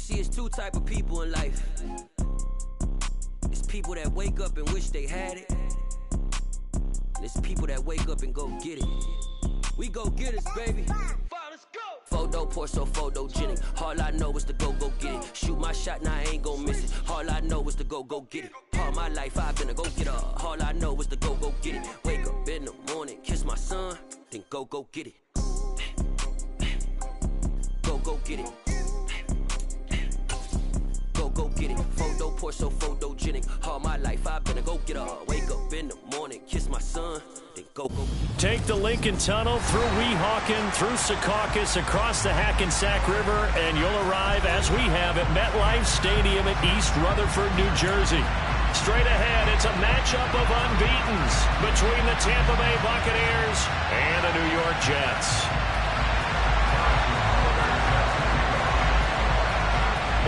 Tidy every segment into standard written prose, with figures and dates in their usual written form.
See, it's two type of people in life. It's people that wake up and wish they had it. And it's people that wake up and go get it. We go get it, baby. Let's go. Photo pour so photogenic. All I know is to go get it. Shoot my shot, now I ain't gon' miss it. All I know is to go get it. All my life I've been a go get it. All I know is to go get it. Wake up in the morning, kiss my son, then go get it. Go get it. Go get it. Photo pour so photogenic. All my life I've been a go get it. Wake up in the morning, kiss my son, then go. Take the Lincoln Tunnel through Weehawken, through Secaucus, across the Hackensack River, and you'll arrive, as we have, at MetLife Stadium at East Rutherford, New Jersey. Straight ahead, it's a matchup of unbeatens between the Tampa Bay Buccaneers and the New York Jets.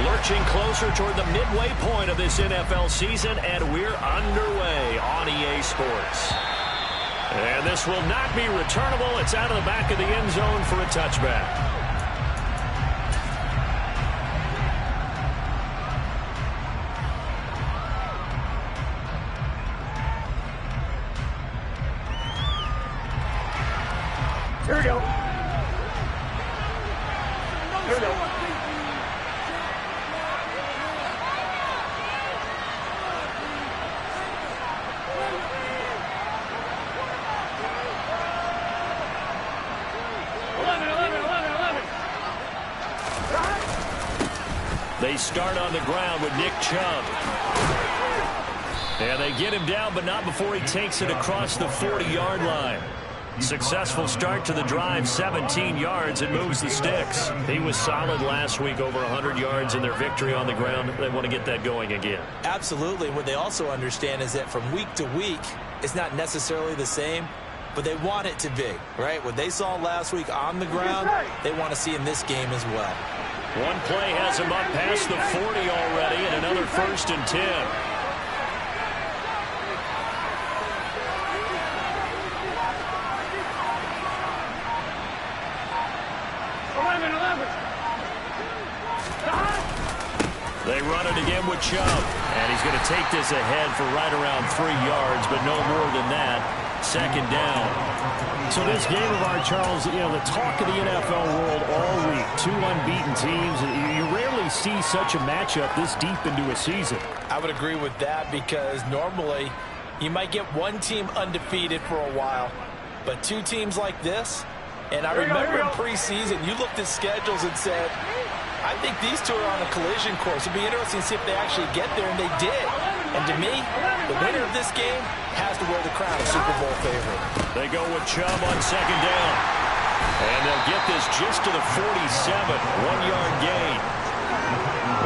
Lurching closer toward the midway point of this NFL season, and we're underway on EA Sports. And this will not be returnable. It's out of the back of the end zone for a touchback. Here we go. Here we go. They start on the ground with Nick Chubb. And they get him down, but not before he takes it across the 40-yard line. Successful start to the drive, 17 yards, and moves the sticks. He was solid last week, over 100 yards in their victory on the ground. They want to get that going again. Absolutely. What they also understand is that from week to week, it's not necessarily the same, but they want it to be, right? What they saw last week on the ground, they want to see in this game as well. One play has him up past the 40 already, and another 1st and 10. They run it again with Chubb, and he's going to take this ahead for right around 3 yards, but no more than that. 2nd down. So this game of ours, Charles, you know, the talk of the NFL world all week. 2 unbeaten teams. You rarely see such a matchup this deep into a season. I would agree with that, because normally you might get one team undefeated for a while, but 2 teams like this, and I remember in preseason you looked at schedules and said, I think these 2 are on a collision course. It'd be interesting to see if they actually get there, and they did. And to me, the winner of this game has to wear the crown of Super Bowl favorite. They go with Chubb on 2nd down. And they'll get this just to the 47, 1-yard gain.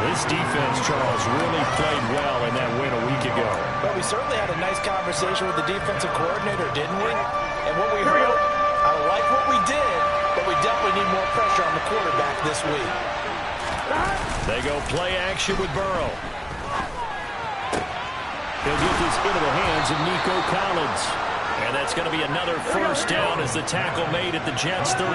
This defense, Charles, really played well in that win a week ago. Well, we certainly had a nice conversation with the defensive coordinator, didn't we? And what we heard, I like what we did, but we definitely need more pressure on the quarterback this week. They go play action with Burrow. He'll get this into the hands of Nico Collins. And that's going to be another 1st down as the tackle made at the Jets' 33.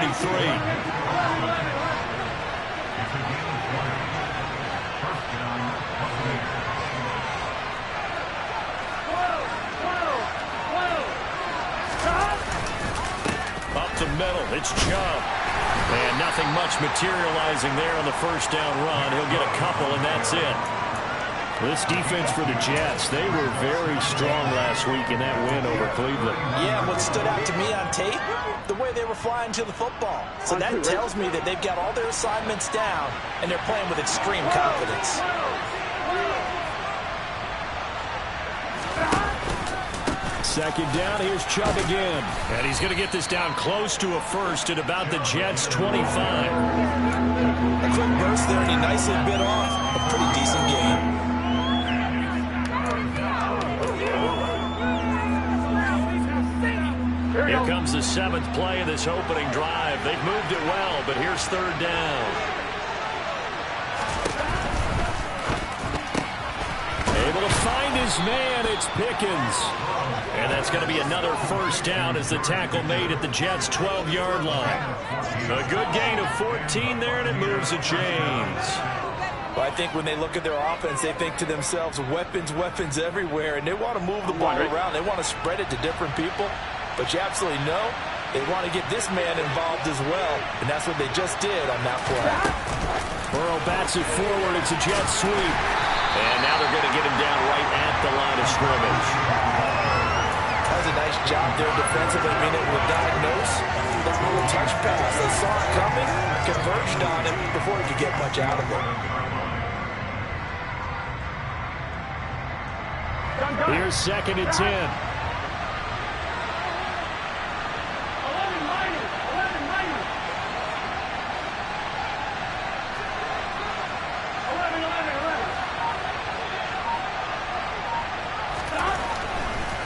Up the middle, it's Chubb. And nothing much materializing there on the 1st down run. He'll get a couple, and that's it. This defense for the Jets, they were very strong last week in that win over Cleveland. Yeah, what stood out to me on tape, the way they were flying to the football. So that tells me that they've got all their assignments down, and they're playing with extreme confidence. Second down, here's Chubb again. And he's going to get this down close to a 1st at about the Jets' 25. A quick burst there, and he nicely bit off a pretty decent game. Here comes the 7th play of this opening drive. They've moved it well, but here's 3rd down. Able to find his man, it's Pickens. And that's going to be another 1st down as the tackle made at the Jets' 12-yard line. A good gain of 14 there, and it moves the chains. Well, I think when they look at their offense, they think to themselves, weapons, weapons everywhere, and they want to move the ball around. They want to spread it to different people, but you absolutely know they want to get this man involved as well, and that's what they just did on that play. Burrow bats it forward. It's a jet sweep. And now they're going to get him down right at the line of scrimmage. That was a nice job there defensively, being able to diagnose that little touch pass. They saw it coming, converged on him before he could get much out of it. Here's 2nd and 10.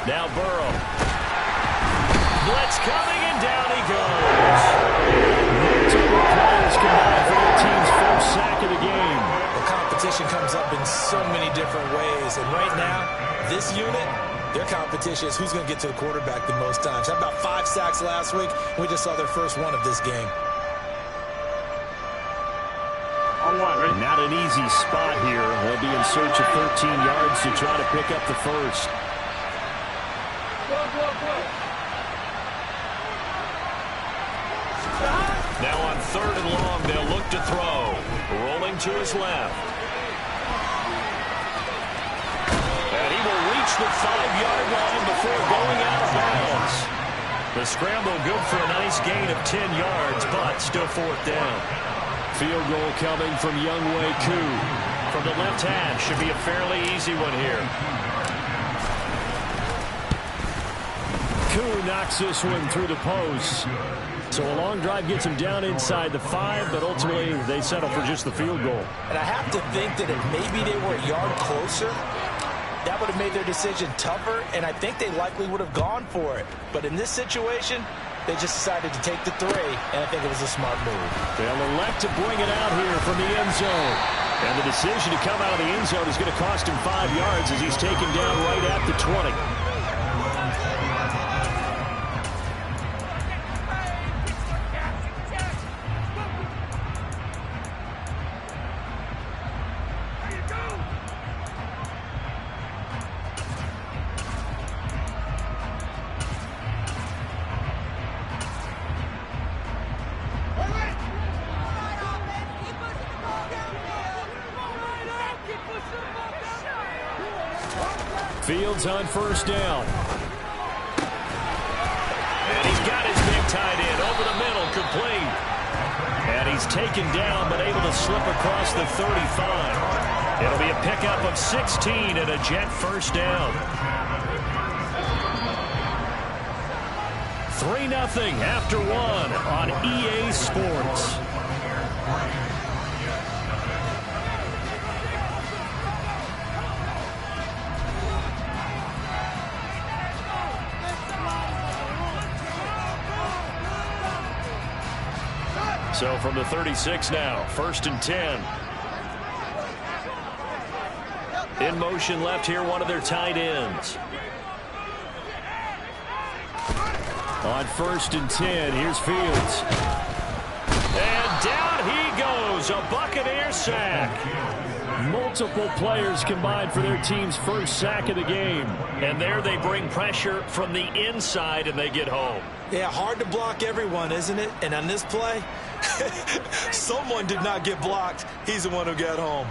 Now Burrow. Blitz coming, and down he goes. Multiple players combined for their team's first sack of the game. The competition comes up in so many different ways, and right now, this unit, their competition is who's going to get to the quarterback the most times. How about 5 sacks last week? We just saw their first one of this game. Not an easy spot here. They'll be in search of 13 yards to try to pick up the first. Now on 3rd and long, they'll look to throw. Rolling to his left. And he will reach the 5-yard line before going out of bounds. The scramble good for a nice gain of 10 yards, but still 4th down. Field goal coming from Younghoe Koo. From the left hash, should be a fairly easy one here. Koo knocks this one through the post. So a long drive gets him down inside the 5, but ultimately they settle for just the field goal. And I have to think that if maybe they were a yard closer, that would have made their decision tougher, and I think they likely would have gone for it. But in this situation, they just decided to take the 3, and I think it was a smart move. They'll elect to bring it out here from the end zone. And the decision to come out of the end zone is going to cost him 5 yards as he's taken down right at the 20. Fields on 1st down. And he's got his big tight end over the middle, complete. And he's taken down, but able to slip across the 35. It'll be a pickup of 16 and a Jet 1st down. 3-0 after 1 on EA Sports. So from the 36 now, 1st and 10. In motion left here, one of their tight ends. On 1st and 10, here's Fields. And down he goes, a Buccaneer sack. Multiple players combined for their team's first sack of the game. And there they bring pressure from the inside and they get home. Yeah, hard to block everyone, isn't it? And on this play, someone did not get blocked. He's the one who got home.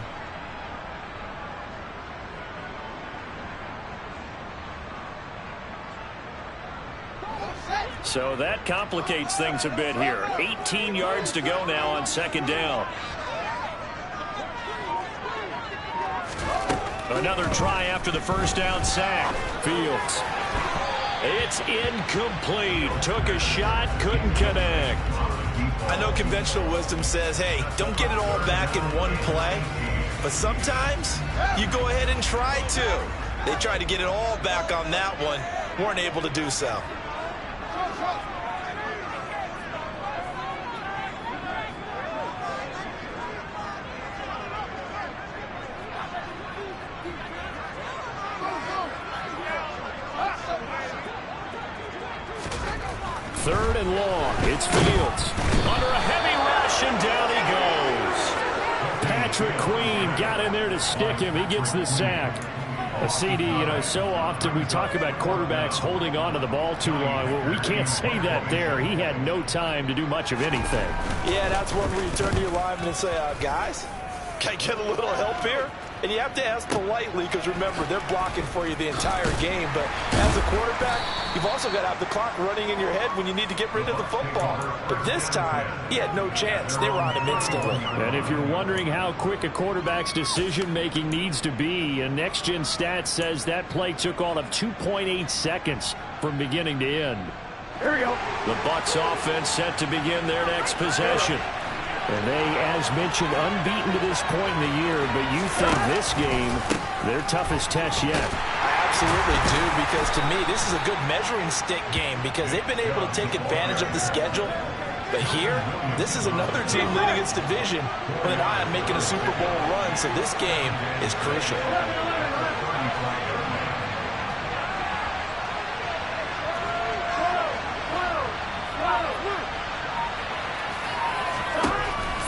So that complicates things a bit here. 18 yards to go now on 2nd down. Another try after the 1st down sack. Fields. It's incomplete. Took a shot, couldn't connect. I know conventional wisdom says, hey, don't get it all back in one play. But sometimes you go ahead and try to. They tried to get it all back on that one. Weren't able to do so. Third and long. It's Fields. Under a heavy rush, and down he goes. Patrick Queen got in there to stick him. He gets the sack. A CD, so often we talk about quarterbacks holding on to the ball too long. Well, we can't say that there. He had no time to do much of anything. Yeah, that's one where you turn to your lineman and say, guys, can I get a little help here? And you have to ask politely because, remember, they're blocking for you the entire game. But as a quarterback, you've also got to have the clock running in your head when you need to get rid of the football. But this time, he had no chance. They were on him instantly. And if you're wondering how quick a quarterback's decision-making needs to be, a next-gen stat says that play took all of 2.8 seconds from beginning to end. Here we go. The Bucs offense set to begin their next possession. And they, as mentioned, unbeaten to this point in the year, but you think this game, their toughest test yet. I absolutely do, because to me, this is a good measuring stick game because they've been able to take advantage of the schedule. But here, this is another team leading its division with an eye on making a Super Bowl run, so this game is crucial.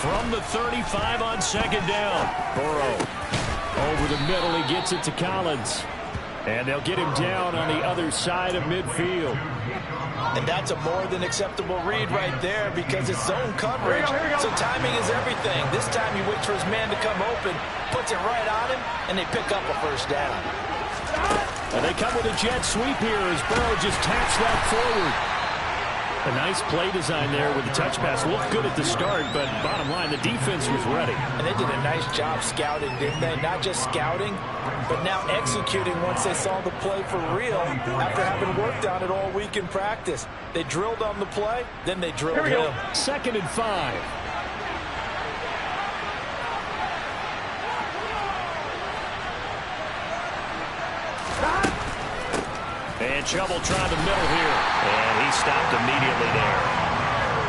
From the 35 on second down. Burrow over the middle. He gets it to Collins. And they'll get him down on the other side of midfield. And that's a more than acceptable read right there because it's zone coverage, so timing is everything. This time he waits for his man to come open, puts it right on him, and they pick up a first down. And they come with a jet sweep here as Burrow just taps that forward. A nice play design there with the touch pass. Looked good at the start, but bottom line, the defense was ready. And they did a nice job scouting, didn't they? Not just scouting, but now executing once they saw the play for real after having worked on it all week in practice. They drilled on the play, then they drilled him. 2nd and 5. And trouble trying the middle here. And he stopped immediately there.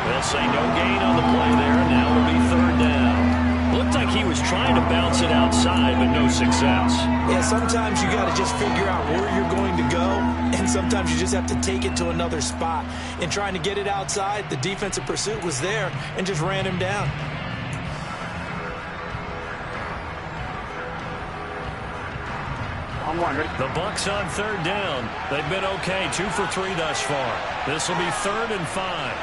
They'll say no gain on the play there, and now it'll be 3rd down. Looked like he was trying to bounce it outside, but no success. Yeah, sometimes you got to just figure out where you're going to go, and sometimes you just have to take it to another spot. In trying to get it outside, the defensive pursuit was there and just ran him down. The Bucs on 3rd down. They've been okay, 2 for 3 thus far. This will be 3rd and 5.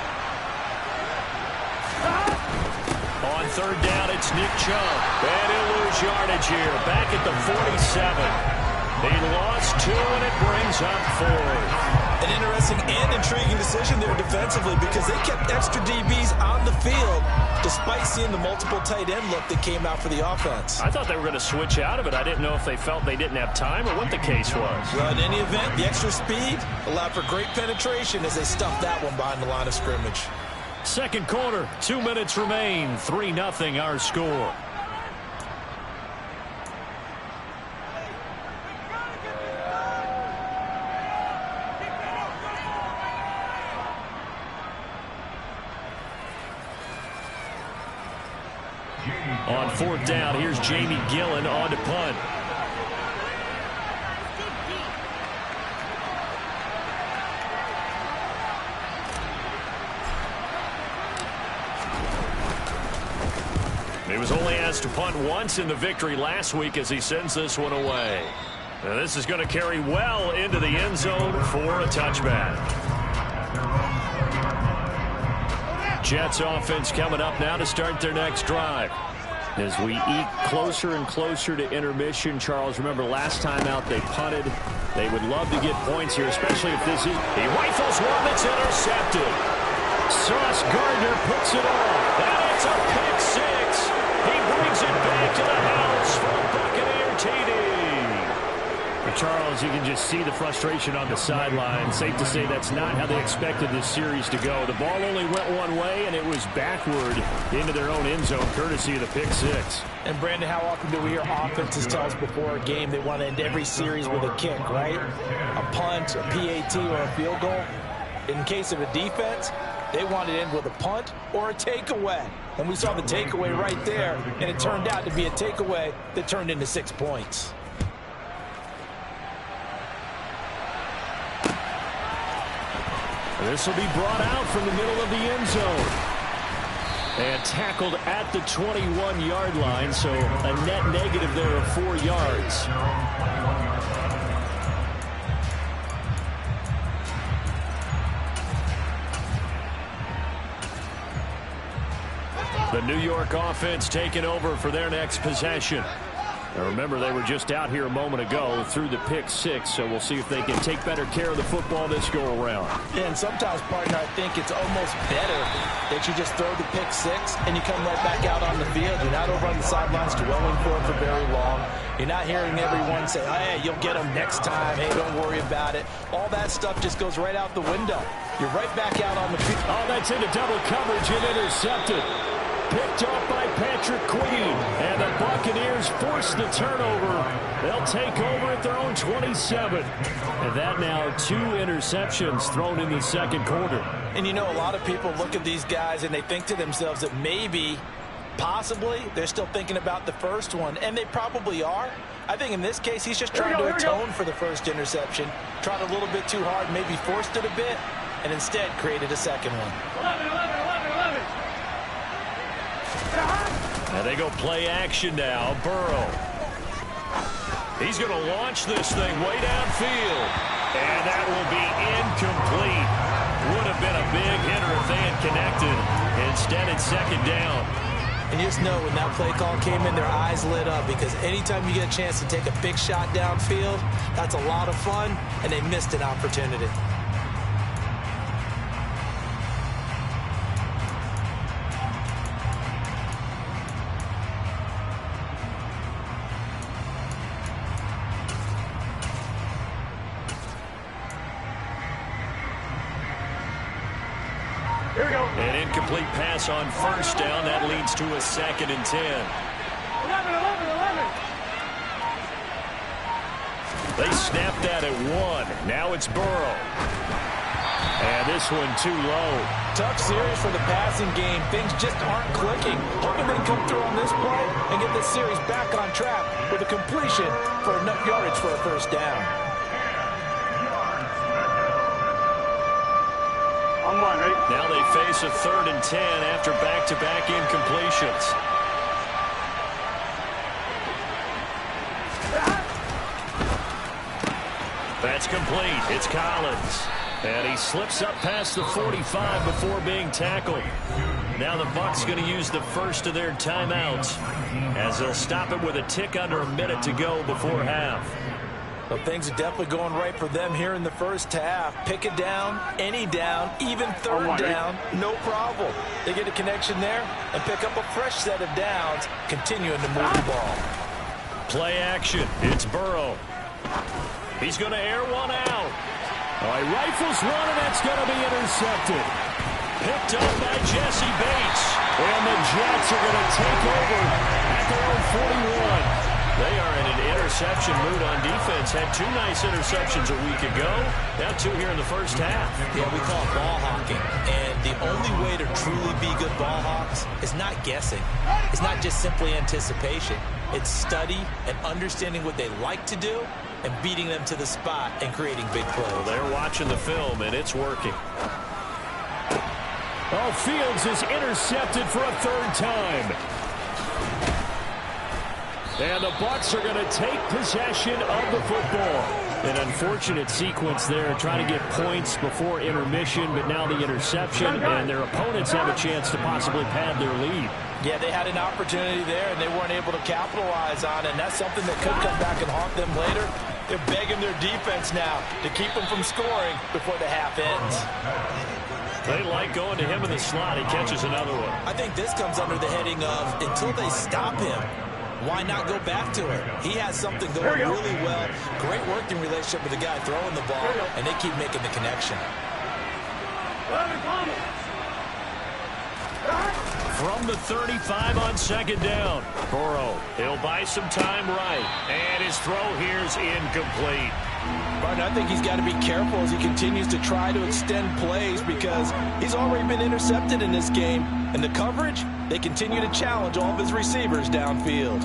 On 3rd down, it's Nick Chubb. And he'll lose yardage here. Back at the 47. He lost 2, and it brings up 4. An interesting and intriguing decision there defensively because they kept extra DBs on the field despite seeing the multiple tight end look that came out for the offense. I thought they were going to switch out of it. I didn't know if they felt they didn't have time or what the case was. Well, in any event, the extra speed allowed for great penetration as they stuffed that one behind the line of scrimmage. 2nd quarter, 2 minutes remain, 3-0 our score. On 4th down, here's Jamie Gillen on to punt. He was only asked to punt once in the victory last week as he sends this one away. Now this is going to carry well into the end zone for a touchback. Jets offense coming up now to start their next drive. As we eat closer and closer to intermission, Charles, remember last time out they punted. They would love to get points here, especially if this is... He rifles one that's intercepted. Sauce Gardner puts it off. And it's a pick 6. He brings it back to the house for Buccaneer TD. Charles, you can just see the frustration on the sideline. Safe to say that's not how they expected this series to go. The ball only went one way, and it was backward into their own end zone, courtesy of the pick 6. And, Brandon, how often do we hear offenses tell us before a game they want to end every series with a kick, right? A punt, a PAT, or a field goal. In case of a defense, they want to end with a punt or a takeaway. And we saw the takeaway right there, and it turned out to be a takeaway that turned into 6 points. This will be brought out from the middle of the end zone. And tackled at the 21-yard line, so a net negative there of 4 yards. The New York offense taking over for their next possession. Now remember, they were just out here a moment ago through the pick 6, so we'll see if they can take better care of the football this go-around. Yeah, and sometimes, partner, I think it's almost better that you just throw the pick 6 and you come right back out on the field. You're not over on the sidelines dwelling for it for very long. You're not hearing everyone say, hey, you'll get them next time. Hey, don't worry about it. All that stuff just goes right out the window. You're right back out on the field. Oh, that's into double coverage and intercepted. Picked off by Patrick Queen, and the Buccaneers force the turnover. They'll take over at their own 27. And that now 2 interceptions thrown in the second quarter. And you know, a lot of people look at these guys and they think to themselves that maybe, possibly, they're still thinking about the first one, and they probably are. I think in this case, he's just trying to atone for the first interception, tried a little bit too hard, maybe forced it a bit, and instead created a second one. 11. And they go play action now. Burrow. He's going to launch this thing way downfield. And that will be incomplete. Would have been a big hitter if they had connected. Instead, it's second down. And you just know when that play call came in, their eyes lit up, because anytime you get a chance to take a big shot downfield, that's a lot of fun, and they missed an opportunity. An incomplete pass on first down. That leads to a 2nd and 10. 11. They snapped that at 1. Now it's Burrow. And this one too low. Tough series for the passing game. Things just aren't clicking. Hoping they come through on this play and get this series back on track with a completion for enough yardage for a first down. Now they face a 3rd and 10 after back-to-back incompletions. That's complete. It's Collins. And he slips up past the 45 before being tackled. Now the Bucs going to use the first of their timeouts, as they'll stop it with a tick under a minute to go before half. Well, things are definitely going right for them here in the first half. Pick it down, any down, even 3rd down, no problem. They get a connection there and pick up a fresh set of downs, continuing to move the ball. Play action. It's Burrow. He's going to air one out. He rifles one, and that's going to be intercepted. Picked up by Jesse Bates. And the Jets are going to take over at their own 41. They are in an interception mood on defense. Had 2 nice interceptions a week ago. Now 2 here in the first half. Yeah, we call it ball hawking. And the only way to truly be good ball hawks is not guessing. It's not just simply anticipation. It's study and understanding what they like to do and beating them to the spot and creating big plays. Well, they're watching the film, and it's working. Oh, Fields is intercepted for a 3rd time. And the Bucs are going to take possession of the football. An unfortunate sequence there, trying to get points before intermission, but now the interception, and their opponents have a chance to possibly pad their lead. Yeah, they had an opportunity there, and they weren't able to capitalize on it, and that's something that could come back and haunt them later. They're begging their defense now to keep them from scoring before the half ends. They like going to him in the slot. He catches another one. I think this comes under the heading of, until they stop him, why not go back to it? He has something going really well. Great working relationship with the guy throwing the ball, and they keep making the connection. From the 35 on 2nd down. Burrow, he'll buy some time right. And his throw here's incomplete. But I think he's got to be careful as he continues to try to extend plays, because he's already been intercepted in this game. And the coverage, they continue to challenge all of his receivers downfield.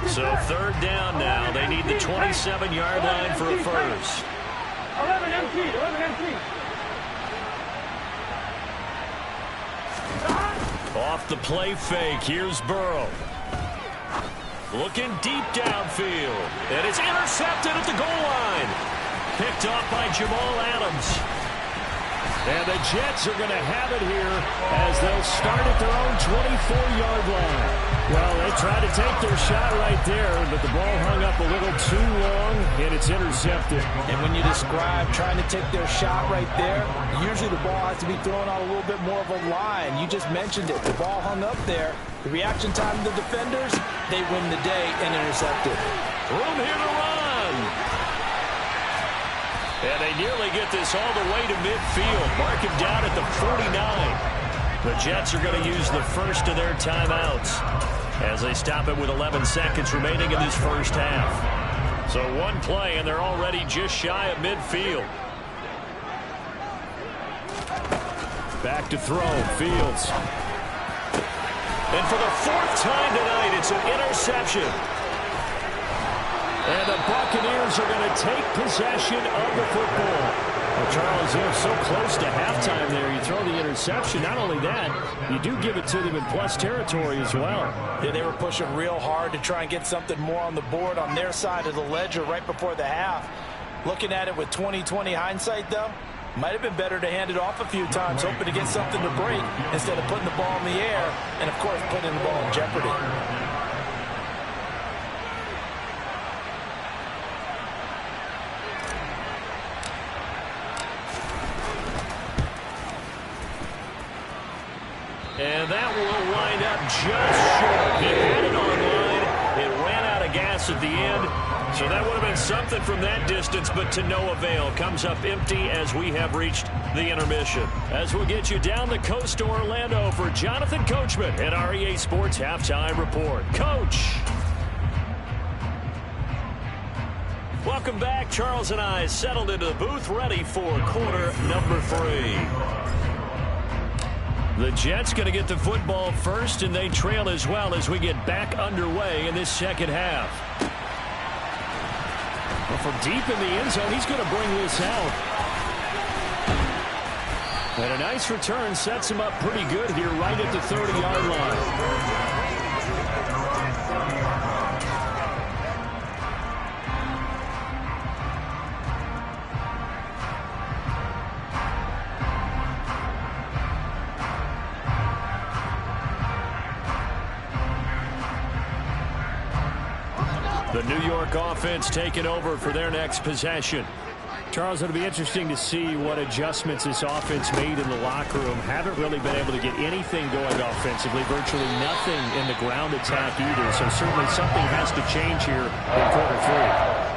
So 3rd down now. They need the 27-yard line for a first. 11 empty, 11 empty. Off the play fake, here's Burrow. Looking deep downfield. And it's intercepted at the goal line. Picked off by Jamal Adams. And the Jets are going to have it here as they'll start at their own 24-yard line. Well, they tried to take their shot right there, but the ball hung up a little too long, and it's intercepted. And when you describe trying to take their shot right there, usually the ball has to be thrown out a little bit more of a line. You just mentioned it. The ball hung up there. The reaction time of the defenders, they win the day and intercepted. Room here to run. And they nearly get this all the way to midfield. Mark him down at the 49. The Jets are going to use the first of their timeouts as they stop it with 11 seconds remaining in this first half. So one play, and they're already just shy of midfield. Back to throw, Fields. And for the fourth time tonight, it's an interception. And the Buccaneers are going to take possession of the football. Well, Charles, they're so close to halftime there. You throw the interception. Not only that, you do give it to them in plus territory as well. Yeah, they were pushing real hard to try and get something more on the board on their side of the ledger right before the half. Looking at it with 20/20 hindsight, though, might have been better to hand it off a few times, hoping to get something to break instead of putting the ball in the air and, of course, putting the ball in jeopardy. And that will wind up just short. It had it online. It ran out of gas at the end. So that would have been something from that distance, but to no avail. Comes up empty as we have reached the intermission. As we'll get you down the coast to Orlando for Jonathan Coachman at our EA Sports Halftime Report. Coach. Welcome back. Charles and I settled into the booth, ready for quarter number 3. The Jets going to get the football first, and they trail as well as we get back underway in this second half. Well, from deep in the end zone, he's going to bring this out. And a nice return sets him up pretty good here right at the 30-yard line. The New York offense taking over for their next possession. Charles, it'll be interesting to see what adjustments this offense made in the locker room. Haven't really been able to get anything going offensively. Virtually nothing in the ground attack either. So certainly something has to change here in quarter 3.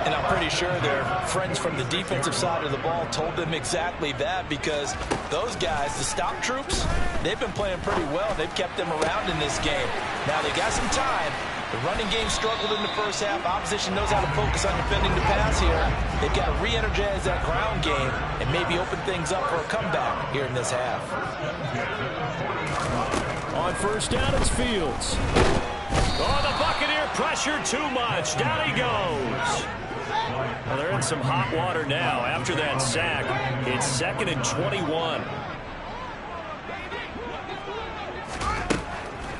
And I'm pretty sure their friends from the defensive side of the ball told them exactly that, because those guys, the stop troops, they've been playing pretty well. They've kept them around in this game. Now they got some time. The running game struggled in the first half. Opposition knows how to focus on defending the pass here. They've got to re-energize that ground game and maybe open things up for a comeback here in this half. On first down, it's Fields. Oh, the Buccaneer pressure too much. Down he goes. Well, they're in some hot water now. After that sack, it's 2nd and 21.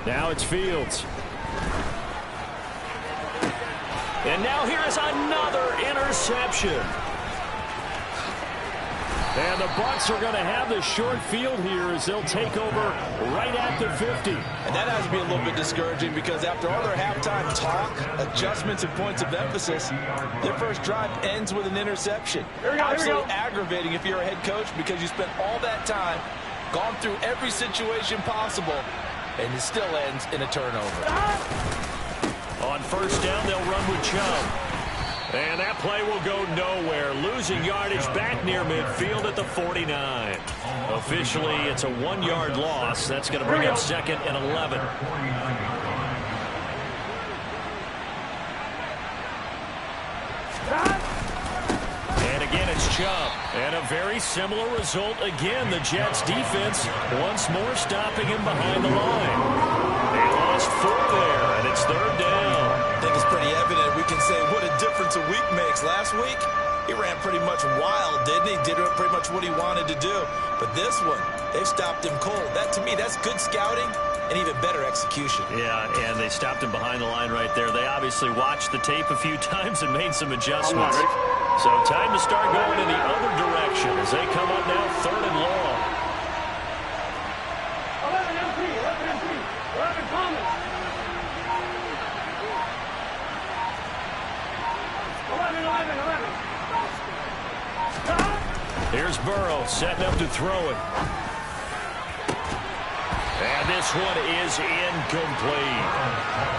Now it's Fields. And now here is another interception. And the Bucs are going to have the short field here as they'll take over right at the 50. And that has to be a little bit discouraging, because after all their halftime talk, adjustments and points of emphasis, their first drive ends with an interception. Absolutely aggravating if you're a head coach, because you spent all that time, gone through every situation possible, and it still ends in a turnover. On first down, they'll run with Chubb. And that play will go nowhere. Losing yardage back near midfield at the 49. Officially, it's a 1-yard loss. That's going to bring up 2nd and 11. And again, it's Chubb. And a very similar result again. The Jets defense once more stopping him behind the line. They lost 4 there, and it's 3rd down. I think it's pretty evident. We can say what a difference a week makes. Last week, he ran pretty much wild, didn't he? Did pretty much what he wanted to do. But this one, they've stopped him cold. That, to me, that's good scouting and even better execution. Yeah, and they stopped him behind the line right there. They obviously watched the tape a few times and made some adjustments. So time to start going in the other direction as they come up now 3rd and long. 11 MP, 11 MP, 11 Thomas. 11, 11, 11. Here's Burrow setting up to throw it. And this one is incomplete.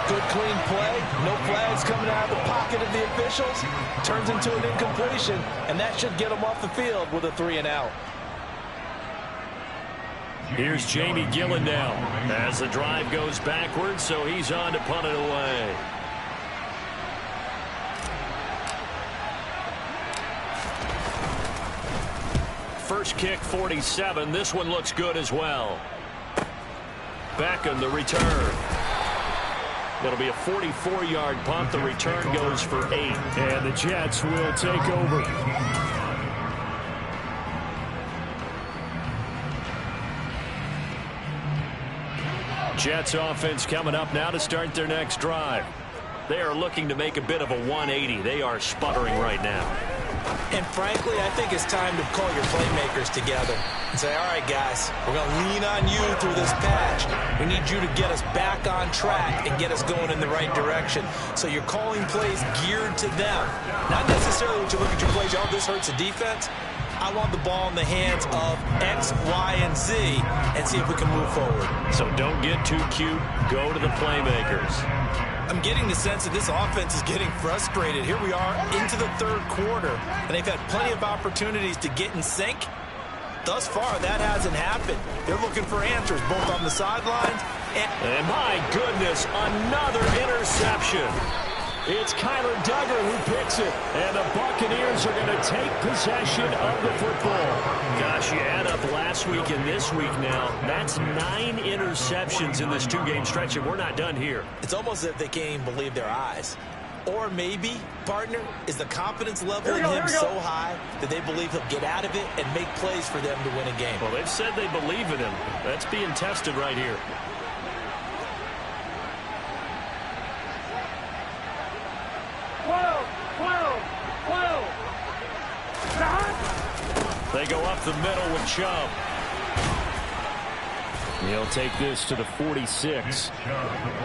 Good clean play. No flags coming out of the pocket of the officials. Turns into an incompletion, and that should get them off the field with a 3 and out. Here's Jamie Gillen now as the drive goes backwards, so he's on to punt it away. First kick, 47. This one looks good as well. Back in the return. It'll be a 44-yard punt. The return goes for 8. And the Jets will take over. Jets offense coming up now to start their next drive. They are looking to make a bit of a 180. They are sputtering right now. And frankly, I think it's time to call your playmakers together and say, all right, guys, we're going to lean on you through this patch. We need you to get us back on track and get us going in the right direction. So you're calling plays geared to them. Not necessarily when you look at your plays, oh, this hurts the defense. I want the ball in the hands of X, Y, and Z and see if we can move forward. So don't get too cute. Go to the playmakers. I'm getting the sense that this offense is getting frustrated. Here we are into the 3rd quarter, and they've had plenty of opportunities to get in sync. Thus far, that hasn't happened. They're looking for answers, both on the sidelines and my goodness, another interception. It's Kyler Duggar who picks it, and the Buccaneers are going to take possession of the football. Gosh, you add up last week and this week now, that's 9 interceptions in this 2-game stretch, and we're not done here. It's almost as if they can't even believe their eyes. Or maybe, partner, is the confidence level in him so high that they believe he'll get out of it and make plays for them to win a game. Well, they've said they believe in him. That's being tested right here. They go up the middle with Chubb. He'll take this to the 46.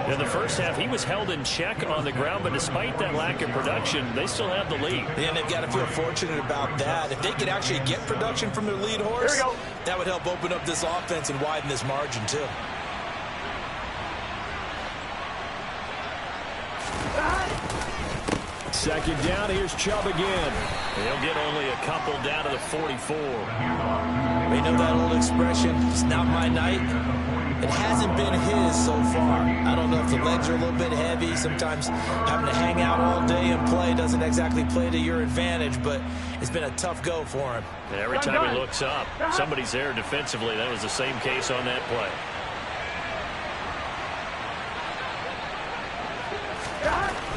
In the first half, he was held in check on the ground, but despite that lack of production, they still have the lead. And they've got to feel fortunate about that. If they could actually get production from their lead horse, that would help open up this offense and widen this margin, too. Second down, here's Chubb again. He'll get only a couple down to the 44. You know that old expression, it's not my night. It hasn't been his so far. I don't know if the legs are a little bit heavy. Sometimes having to hang out all day and play doesn't exactly play to your advantage, but it's been a tough go for him. And every time he looks up, somebody's there defensively. That was the same case on that play.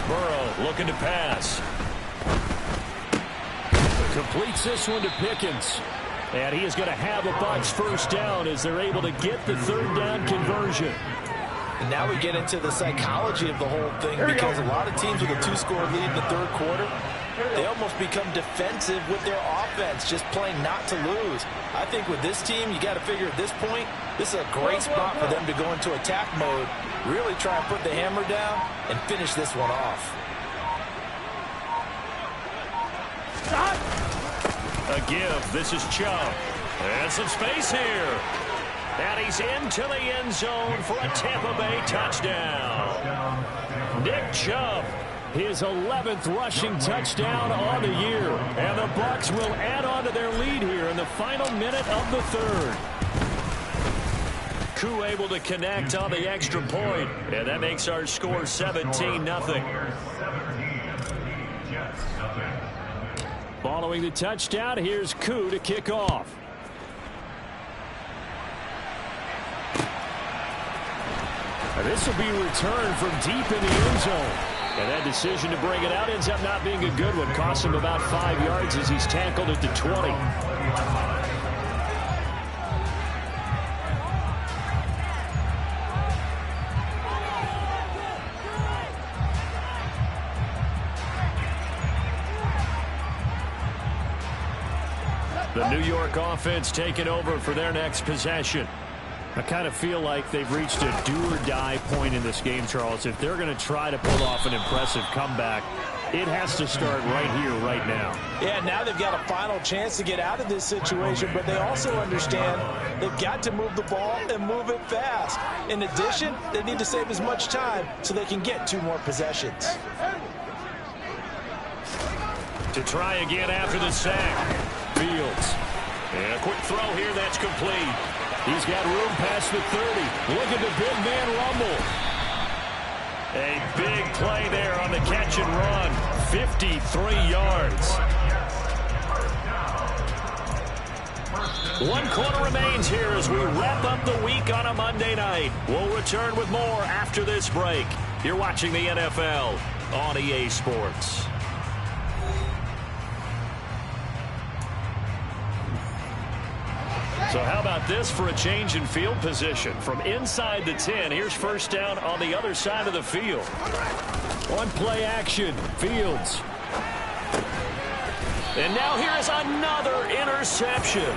Burrow looking to pass. Completes this one to Pickens. And he is going to have a Bucs first down as they're able to get the 3rd down conversion. And now we get into the psychology of the whole thing, because a lot of teams with a 2-score lead in the 3rd quarter, they almost become defensive with their offense, just playing not to lose. I think with this team, you got to figure at this point, this is a great spot for them to go into attack mode, really try and put the hammer down and finish this one off. A give. This is Chubb. And some space here. And he's into the end zone for a Tampa Bay touchdown. Nick Chubb. His 11th rushing touchdown on the year. And the Bucs will add on to their lead here in the final minute of the 3rd. Koo able to connect on the extra point. And that makes our score 17-0. Following the touchdown, here's Koo to kick off. And this will be returned from deep in the end zone. And that decision to bring it out ends up not being a good one. Costs him about 5 yards as he's tackled at the 20. The New York offense taking over for their next possession. I kind of feel like they've reached a do-or-die point in this game, Charles. If they're going to try to pull off an impressive comeback, it has to start right here, right now. Yeah, now they've got a final chance to get out of this situation, but they also understand they've got to move the ball and move it fast. In addition, they need to save as much time so they can get 2 more possessions. To try again after the sack. Fields. And a quick throw here that's complete. He's got room past the 30. Look at the big man rumble. A big play there on the catch and run. 53 yards. 1 quarter remains here as we wrap up the week on a Monday night. We'll return with more after this break. You're watching the NFL on EA Sports. So how about this for a change in field position? From inside the 10, here's first down on the other side of the field. On play action, Fields. And now here is another interception.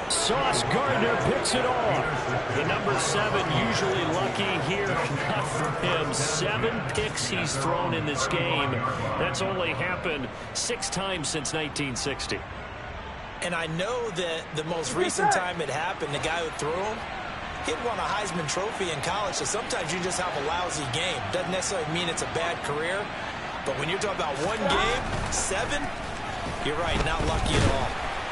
Sauce Gardner picks it off. The number 7 usually lucky here. Not for him. 7 picks he's thrown in this game. That's only happened 6 times since 1960. And I know that the most recent time it happened, the guy who threw him, he'd won a Heisman Trophy in college, so sometimes you just have a lousy game. Doesn't necessarily mean it's a bad career, but when you're talking about 1 game, 7, you're right, not lucky at all.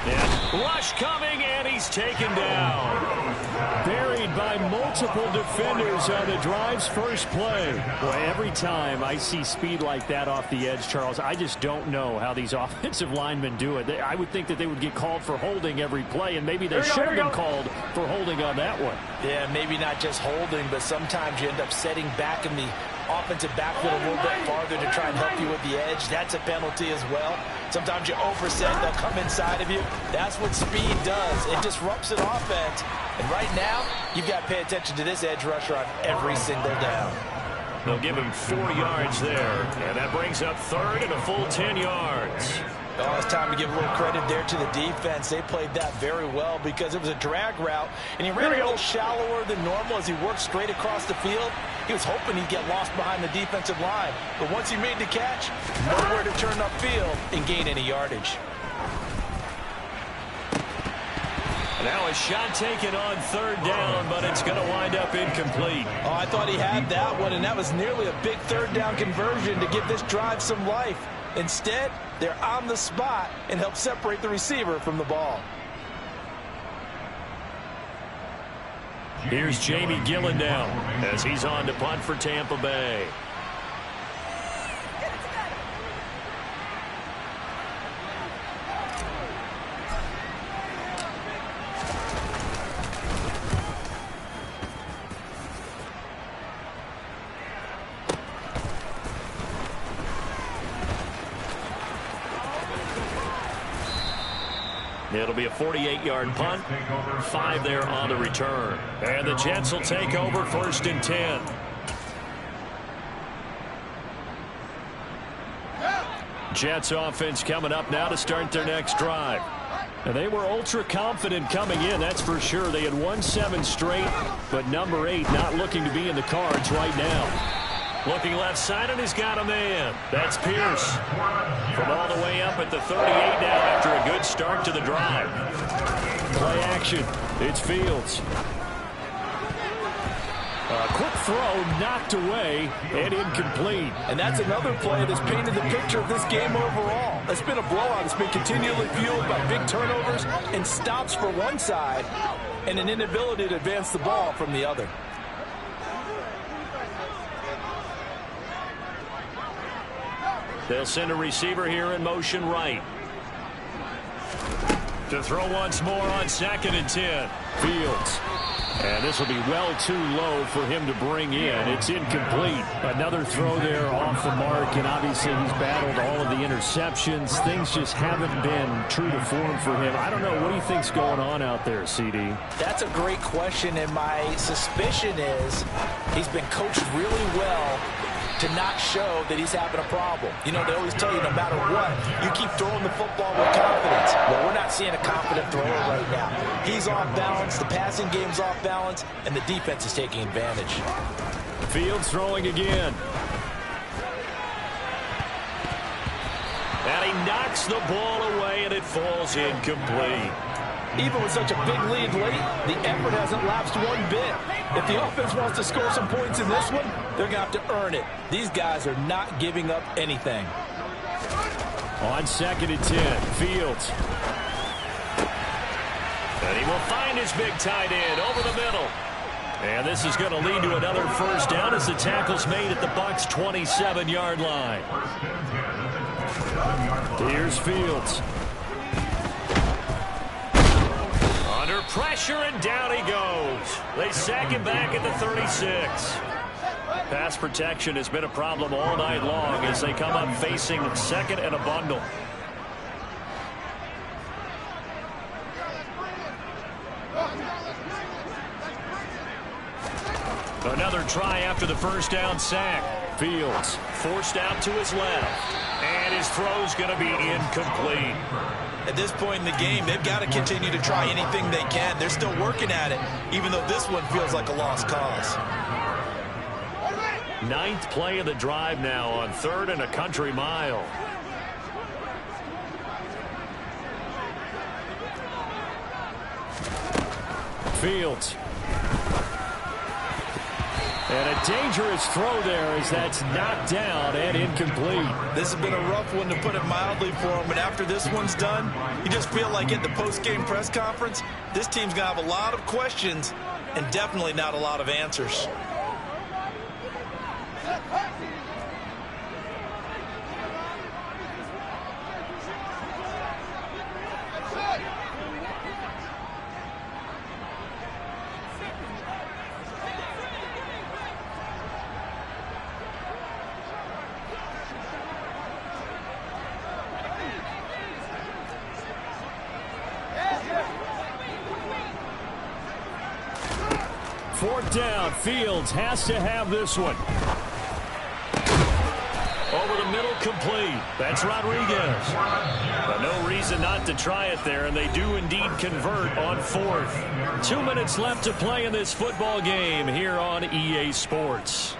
Yeah. Rush coming, and he's taken down. Buried by multiple defenders on the drive's first play. Boy, every time I see speed like that off the edge, Charles, I just don't know how these offensive linemen do it. I would think that they would get called for holding every play, and maybe they should have been called for holding on that one. Yeah, maybe not just holding, but sometimes you end up setting back in the offensive backfield a little bit farther to try and help you with the edge. That's a penalty as well. Sometimes you overset, they'll come inside of you. That's what speed does. It disrupts an offense. And right now, you've got to pay attention to this edge rusher on every single down. They'll give him 4 yards there. And that brings up 3rd and a full 10 yards. Oh, it's time to give a little credit there to the defense. They played that very well because it was a drag route, and he ran a little shallower than normal as he worked straight across the field. He was hoping he'd get lost behind the defensive line. But once he made the catch, nowhere to turn upfield and gain any yardage. Now a shot taken on 3rd down, but it's going to wind up incomplete. Oh, I thought he had that one, and that was nearly a big 3rd down conversion to give this drive some life. Instead, they're on the spot and help separate the receiver from the ball. Here's Jamie Gillen now as he's on to punt for Tampa Bay. It'll be a 48-yard punt, 5 there on the return. And the Jets will take over 1st and 10. Jets offense coming up now to start their next drive. And they were ultra confident coming in, that's for sure. They had won 7 straight, but number 8 not looking to be in the cards right now. Looking left side, and he's got a man. That's Pierce. From all the way up at the 38 now after a good start to the drive. Play action. It's Fields. A quick throw knocked away and incomplete. And that's another play that's painted the picture of this game overall. It's been a blowout. It's been continually fueled by big turnovers and stops for one side and an inability to advance the ball from the other. They'll send a receiver here in motion right. To throw once more on 2nd and 10. Fields. And this will be well too low for him to bring in. It's incomplete. Another throw there off the mark, and obviously he's battled all of the interceptions. Things just haven't been true to form for him. I don't know. What do you think's going on out there, CD? That's a great question, and my suspicion is he's been coached really well to not show that he's having a problem. You know, they always tell you no matter what, you keep throwing the football with confidence. Well, we're not seeing a confident thrower right now. He's off balance, the passing game's off balance, and the defense is taking advantage. Fields throwing again. And he knocks the ball away, and it falls incomplete. Even with such a big lead late, the effort hasn't lapsed one bit. If the offense wants to score some points in this one, they're going to have to earn it. These guys are not giving up anything. On 2nd and 10, Fields. And he will find his big tight end over the middle. And this is going to lead to another first down as the tackle's made at the Bucs' 27-yard line. Here's Fields. Under pressure, and down he goes. They sack him back at the 36. Pass protection has been a problem all night long as they come up facing 2nd and a bundle. Another try after the first down sack. Fields forced out to his left. And his throw's going to be incomplete. At this point in the game, they've got to continue to try anything they can. They're still working at it, even though this one feels like a lost cause. 9th play of the drive now on 3rd and a country mile. Fields. And a dangerous throw there as that's knocked down and incomplete. This has been a rough one, to put it mildly, for him. But after this one's done, you just feel like at the post-game press conference, this team's going to have a lot of questions and definitely not a lot of answers. Fourth down, Fields has to have this one. Over the middle, complete. That's Rodriguez. But no reason not to try it there, and they do indeed convert on 4th. 2 minutes left to play in this football game here on EA Sports.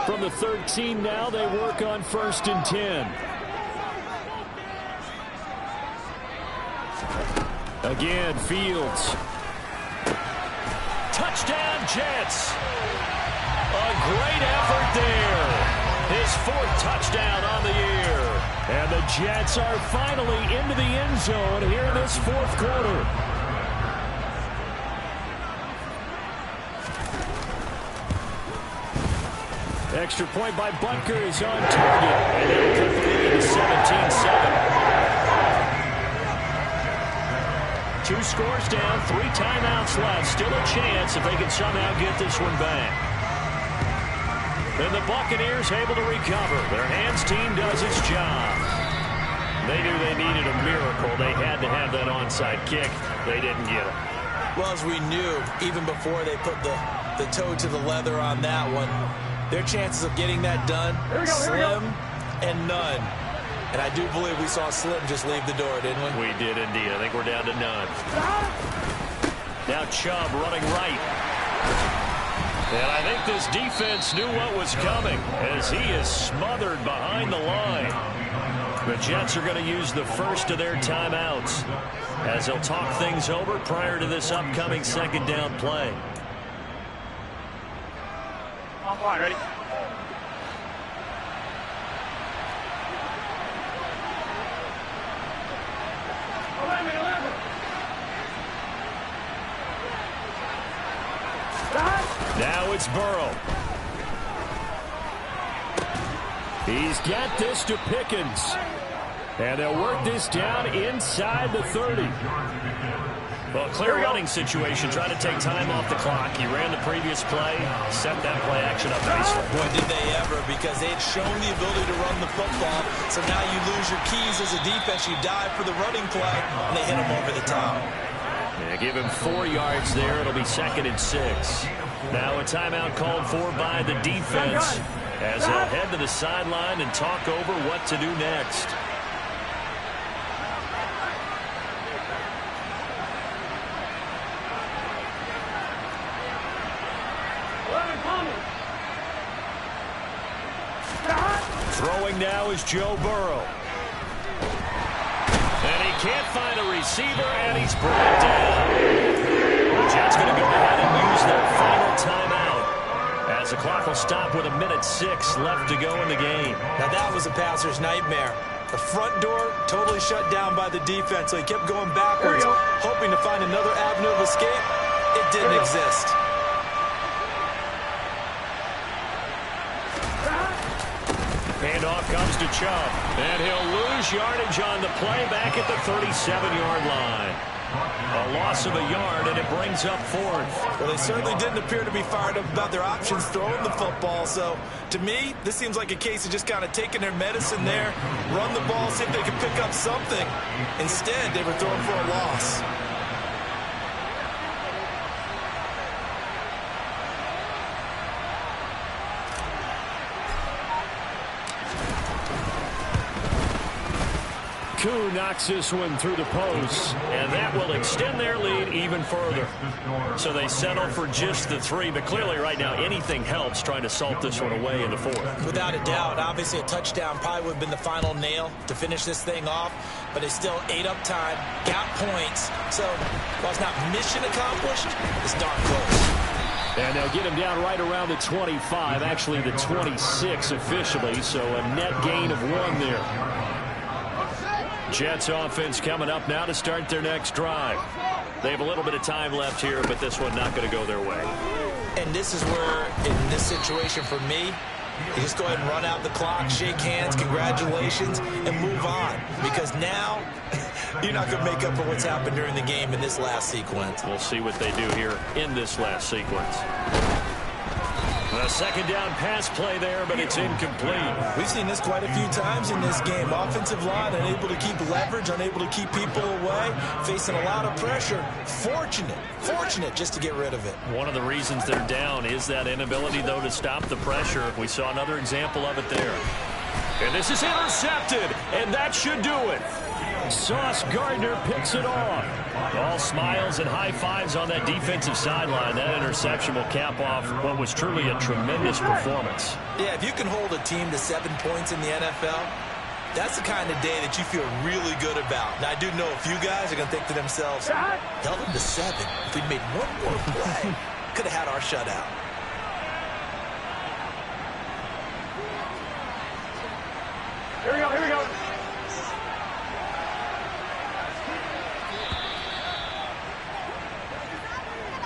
From the 13 now, they work on 1st and 10. Again, Fields. Touchdown, Jets. A great effort there. His 4th touchdown on the year. And the Jets are finally into the end zone here in this 4th quarter. Extra point by Butker is on target. And they'll complete 17-7. 2 scores down, 3 timeouts left. Still a chance if they can somehow get this one back. Then the Buccaneers able to recover. Their hands team does its job. They knew they needed a miracle. They had to have that onside kick. They didn't get it. Well, as we knew, even before they put the toe to the leather on that one, their chances of getting that done, slim and none. And I do believe we saw Slim just leave the door, didn't we? We did indeed. I think we're down to none. Now Chubb running right. And I think this defense knew what was coming as he is smothered behind the line. The Jets are going to use the first of their timeouts as they'll talk things over prior to this upcoming 2nd down play. On line, ready? Now it's Burrow. He's got this to Pickens. And they'll work this down inside the 30. Well, clear running situation. Trying to take time off the clock. He ran the previous play, set that play action up nicely. Boy, did they ever, because they had shown the ability to run the football. So now you lose your keys as a defense. You dive for the running play, and they hit him over the top. Yeah, give him 4 yards there. It'll be 2nd and 6. Now a timeout called for by the defense as they'll head to the sideline and talk over what to do next. Throwing now is Joe Burrow. And he can't find a receiver, and he's brought down. The Jets going to go ahead and use their final timeout as the clock will stop with 1:06 left to go in the game. Now that was a passer's nightmare. The front door totally shut down by the defense, so he kept going backwards, hoping to find another avenue of escape. It didn't exist. Handoff comes to Chubb, and he'll lose yardage on the play back at the 37-yard line. A loss of a yard, and it brings up 4th. Well, they certainly didn't appear to be fired up about their options throwing the football. So, to me, this seems like a case of just kind of taking their medicine there, run the ball, see if they can pick up something. Instead, they were throwing for a loss. Koo knocks this one through the post, and that will extend their lead even further. So they settle for just the 3, but clearly right now anything helps trying to salt this one away in the 4th. Without a doubt, obviously a touchdown probably would have been the final nail to finish this thing off, but they still ate up time, got points. So while it's not mission accomplished, it's darn close. And they'll get him down right around the 25, actually the 26 officially, so a net gain of 1 there. Jets offense coming up now to start their next drive. They have a little bit of time left here, but this one not going to go their way. And this is where, in this situation for me, you just go ahead and run out the clock, shake hands, congratulations, and move on. Because now, you're not going to make up for what's happened during the game in this last sequence. We'll see what they do here in this last sequence. A 2nd down pass play there, but it's incomplete. We've seen this quite a few times in this game. Offensive line unable to keep leverage, unable to keep people away, facing a lot of pressure. Fortunate just to get rid of it. One of the reasons they're down is that inability, though, to stop the pressure. We saw another example of it there. And this is intercepted, and that should do it. Sauce Gardner picks it off. All smiles and high fives on that defensive sideline. That interception will cap off what was truly a tremendous performance. Yeah, if you can hold a team to 7 points in the NFL, that's the kind of day that you feel really good about. Now, I do know a few guys are going to think to themselves, held them to 7. If we'd made one more play, could have had our shutout. Here we go.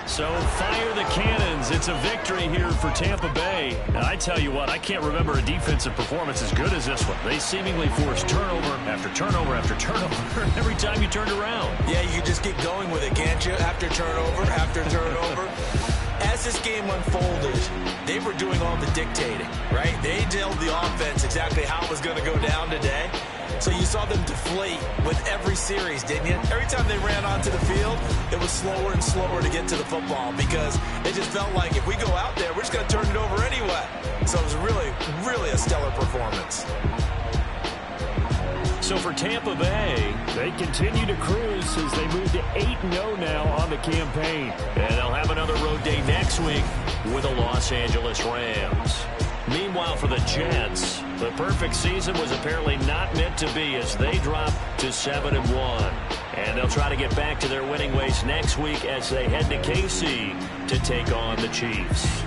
So fire the cannons. It's a victory here for Tampa Bay. And I tell you what, I can't remember a defensive performance as good as this one. They seemingly forced turnover after turnover after turnover every time you turned around. Yeah, you can just keep going with it, can't you? After turnover. As this game unfolded, they were doing all the dictating, right? They told the offense exactly how it was going to go down today. So you saw them deflate with every series, didn't you? Every time they ran onto the field, it was slower and slower to get to the football because it just felt like if we go out there, we're just going to turn it over anyway. So it was really a stellar performance. So for Tampa Bay, they continue to cruise as they move to 8-0 now on the campaign. And they'll have another road day next week with the Los Angeles Rams. Meanwhile, for the Jets, the perfect season was apparently not meant to be as they drop to 7-1. And they'll try to get back to their winning ways next week as they head to KC to take on the Chiefs.